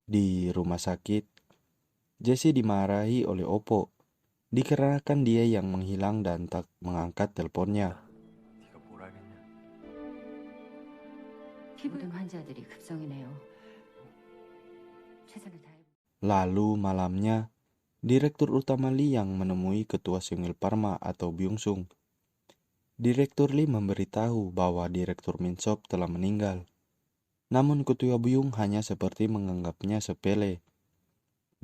Di rumah sakit, Jesse dimarahi oleh Oppo dikarenakan dia yang menghilang dan tak mengangkat teleponnya. 네가 뭘 알겠냐? 모든 환자들이 급성이네요. 최선을 다해. Lalu malamnya, Direktur utama Lee yang menemui Ketua Single Pharma atau Byung-sung. Direktur Lee memberitahu bahwa Direktur Minsop telah meninggal. Namun Ketua Byung hanya seperti menganggapnya sepele.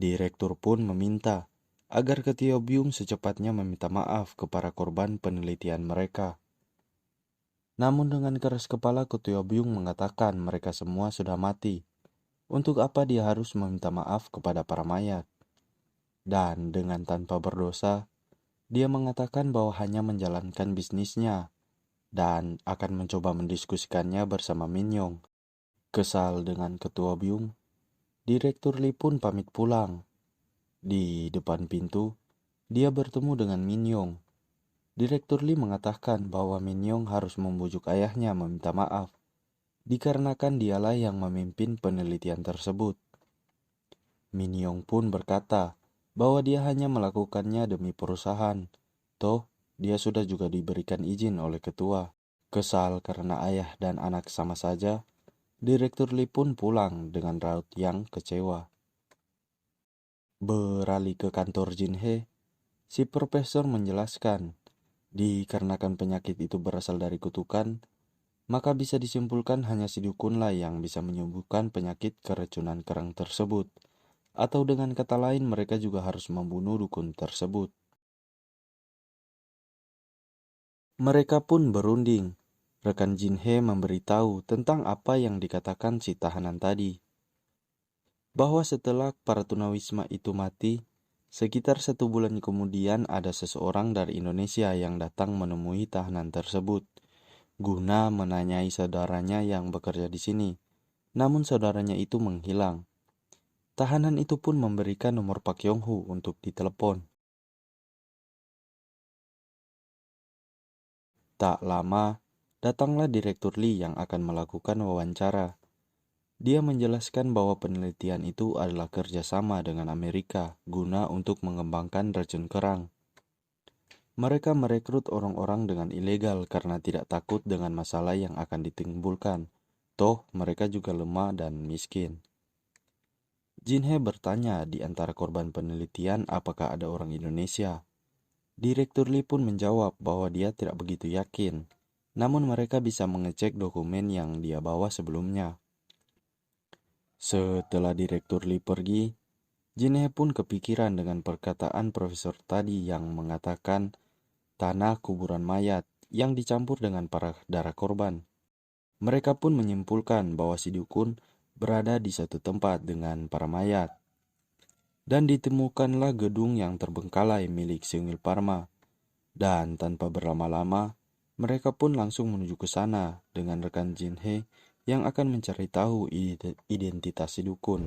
Direktur pun meminta agar Ketua Byung secepatnya meminta maaf kepada korban penelitian mereka. Namun dengan keras kepala Ketua Byung mengatakan mereka semua sudah mati. Untuk apa dia harus meminta maaf kepada para mayat? Dan dengan tanpa berdosa, dia mengatakan bahwa hanya menjalankan bisnisnya dan akan mencoba mendiskusikannya bersama Min Yong. Kesal dengan Ketua Byung, Direktur Lee pun pamit pulang. Di depan pintu, dia bertemu dengan Min Yong. Direktur Lee mengatakan bahwa Min Yong harus membujuk ayahnya meminta maaf, dikarenakan dialah yang memimpin penelitian tersebut. Min Yong pun berkata bahwa dia hanya melakukannya demi perusahaan. Toh, dia sudah juga diberikan izin oleh ketua. Kesal karena ayah dan anak sama saja, Direktur Lee pun pulang dengan raut yang kecewa. Beralih ke kantor Jin Hee, si profesor menjelaskan, dikarenakan penyakit itu berasal dari kutukan, maka bisa disimpulkan hanya si dukunlah yang bisa menyembuhkan penyakit keracunan kerang tersebut. Atau dengan kata lain mereka juga harus membunuh dukun tersebut. Mereka pun berunding. Rekan Jin Hee memberitahu tentang apa yang dikatakan si tahanan tadi. Bahwa setelah para tunawisma itu mati, sekitar 1 bulan kemudian ada seseorang dari Indonesia yang datang menemui tahanan tersebut, guna menanyai saudaranya yang bekerja di sini. Namun saudaranya itu menghilang. Tahanan itu pun memberikan nomor Pak Yong-hu untuk ditelepon. Tak lama, datanglah Direktur Lee yang akan melakukan wawancara. Dia menjelaskan bahwa penelitian itu adalah kerjasama dengan Amerika guna untuk mengembangkan racun kerang. Mereka merekrut orang-orang dengan ilegal karena tidak takut dengan masalah yang akan ditimbulkan. Toh, mereka juga lemah dan miskin. Jin Hee bertanya di antara korban penelitian apakah ada orang Indonesia. Direktur Lee pun menjawab bahwa dia tidak begitu yakin. Namun mereka bisa mengecek dokumen yang dia bawa sebelumnya. Setelah Direktur Lee pergi, Jin Hee pun kepikiran dengan perkataan profesor tadi yang mengatakan tanah kuburan mayat yang dicampur dengan darah korban. Mereka pun menyimpulkan bahwa si dukun berada di satu tempat dengan para mayat. Dan ditemukanlah gedung yang terbengkalai milik Single Pharma. Dan tanpa berlama-lama, mereka pun langsung menuju ke sana dengan rekan Jin Hee yang akan mencari tahu identitas si dukun.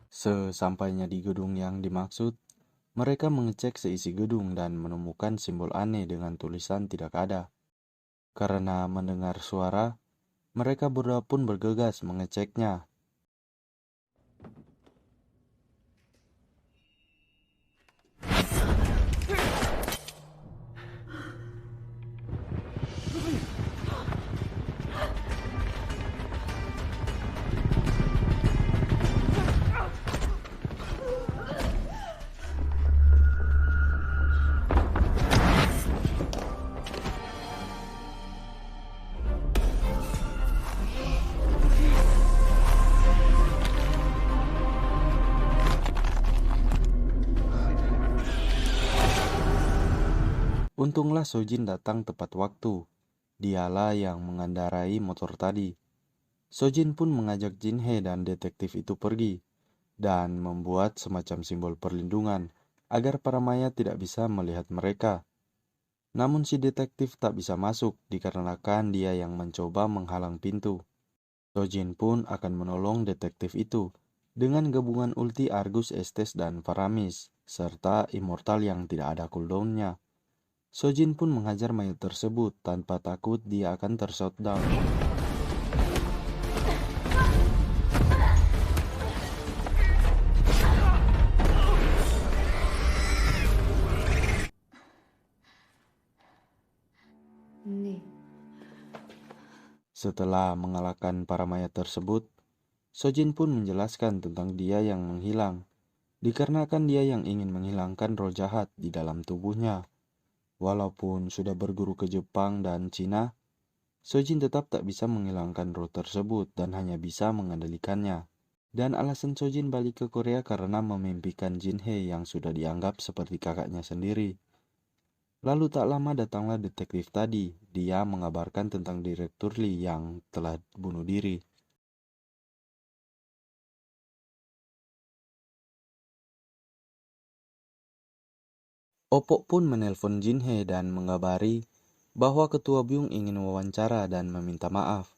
Sesampainya di gedung yang dimaksud, mereka mengecek seisi gedung dan menemukan simbol aneh dengan tulisan tidak ada. Karena mendengar suara, mereka berdua pun bergegas mengeceknya. Untunglah Sojin datang tepat waktu. Dialah yang mengendarai motor tadi. Sojin pun mengajak Jin Hee dan detektif itu pergi dan membuat semacam simbol perlindungan agar para mayat tidak bisa melihat mereka. Namun si detektif tak bisa masuk dikarenakan dia yang mencoba menghalang pintu. Sojin pun akan menolong detektif itu dengan gabungan ulti Argus Estes dan Faramis serta Immortal yang tidak ada cooldownnya. Sojin pun menghajar mayat tersebut tanpa takut dia akan tershutdown. 네. Setelah mengalahkan para mayat tersebut, Sojin pun menjelaskan tentang dia yang menghilang, dikarenakan dia yang ingin menghilangkan roh jahat di dalam tubuhnya. Walaupun sudah berguru ke Jepang dan Cina, Sojin tetap tak bisa menghilangkan roh tersebut dan hanya bisa mengendalikannya. Dan alasan Sojin balik ke Korea karena memimpikan Jinhee yang sudah dianggap seperti kakaknya sendiri. Lalu tak lama datanglah detektif tadi. Dia mengabarkan tentang Direktur Lee yang telah bunuh diri. Opok pun menelpon Jinhee dan mengabari bahwa Ketua Byung ingin wawancara dan meminta maaf.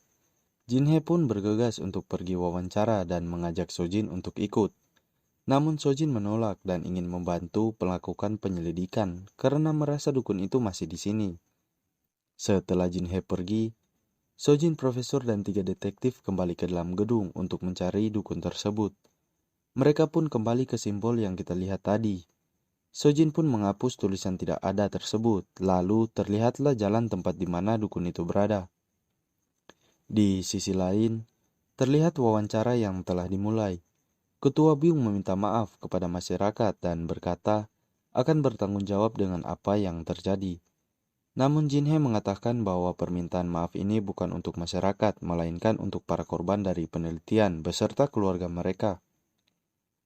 Jinhee pun bergegas untuk pergi wawancara dan mengajak Sojin untuk ikut. Namun Sojin menolak dan ingin membantu melakukan penyelidikan karena merasa dukun itu masih di sini. Setelah Jinhee pergi, Sojin, profesor dan 3 detektif kembali ke dalam gedung untuk mencari dukun tersebut. Mereka pun kembali ke simbol yang kita lihat tadi. Sojin pun menghapus tulisan tidak ada tersebut, lalu terlihatlah jalan tempat di mana dukun itu berada. Di sisi lain, terlihat wawancara yang telah dimulai. Ketua Byung meminta maaf kepada masyarakat dan berkata akan bertanggung jawab dengan apa yang terjadi. Namun Jinhee mengatakan bahwa permintaan maaf ini bukan untuk masyarakat, melainkan untuk para korban dari penelitian beserta keluarga mereka.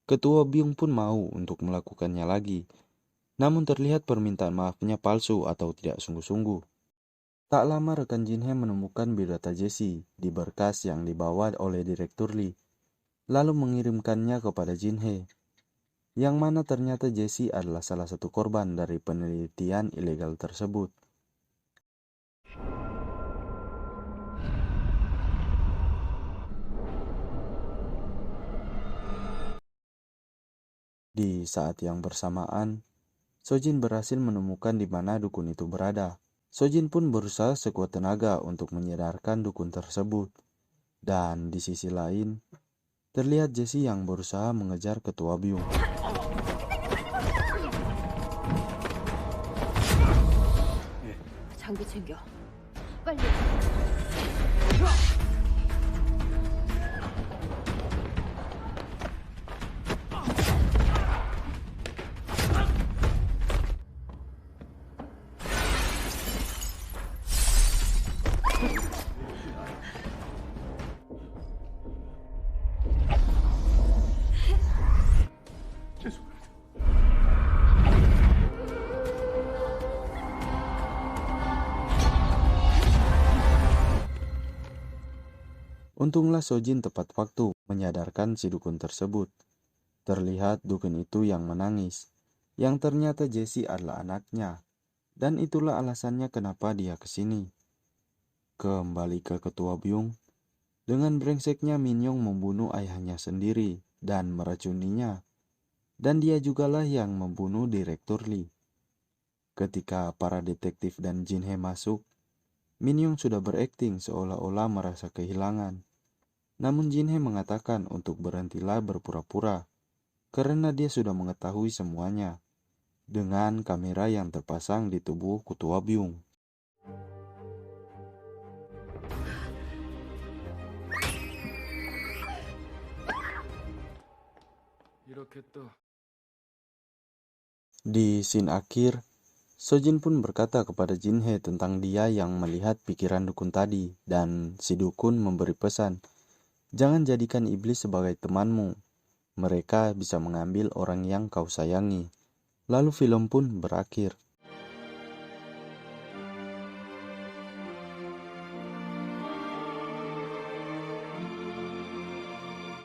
Ketua Byung pun mau untuk melakukannya lagi, namun terlihat permintaan maafnya palsu atau tidak sungguh-sungguh. Tak lama rekan Jinhee menemukan biodata Jessie di berkas yang dibawa oleh Direktur Lee, lalu mengirimkannya kepada Jinhee, yang mana ternyata Jessie adalah salah satu korban dari penelitian ilegal tersebut. Di saat yang bersamaan, Sojin berhasil menemukan di mana dukun itu berada. Sojin pun berusaha sekuat tenaga untuk menyadarkan dukun tersebut. Dan di sisi lain, terlihat Jessie yang berusaha mengejar Ketua Byung. 장비 챙겨. 빨리. Untunglah Sojin tepat waktu menyadarkan si dukun tersebut. Terlihat dukun itu yang menangis, yang ternyata Jessie adalah anaknya, dan itulah alasannya kenapa dia kesini. Kembali ke Ketua Byung, dengan brengseknya Minyong membunuh ayahnya sendiri dan meracuninya, dan dia jugalah yang membunuh Direktur Lee. Ketika para detektif dan Jinhee masuk, Minyong sudah berakting seolah-olah merasa kehilangan. Namun Jinhee mengatakan untuk berhentilah berpura-pura, karena dia sudah mengetahui semuanya, dengan kamera yang terpasang di tubuh Ketua Byung. Di scene akhir, Sojin pun berkata kepada Jinhee tentang dia yang melihat pikiran dukun tadi, dan si dukun memberi pesan, jangan jadikan iblis sebagai temanmu. Mereka bisa mengambil orang yang kau sayangi. Lalu film pun berakhir.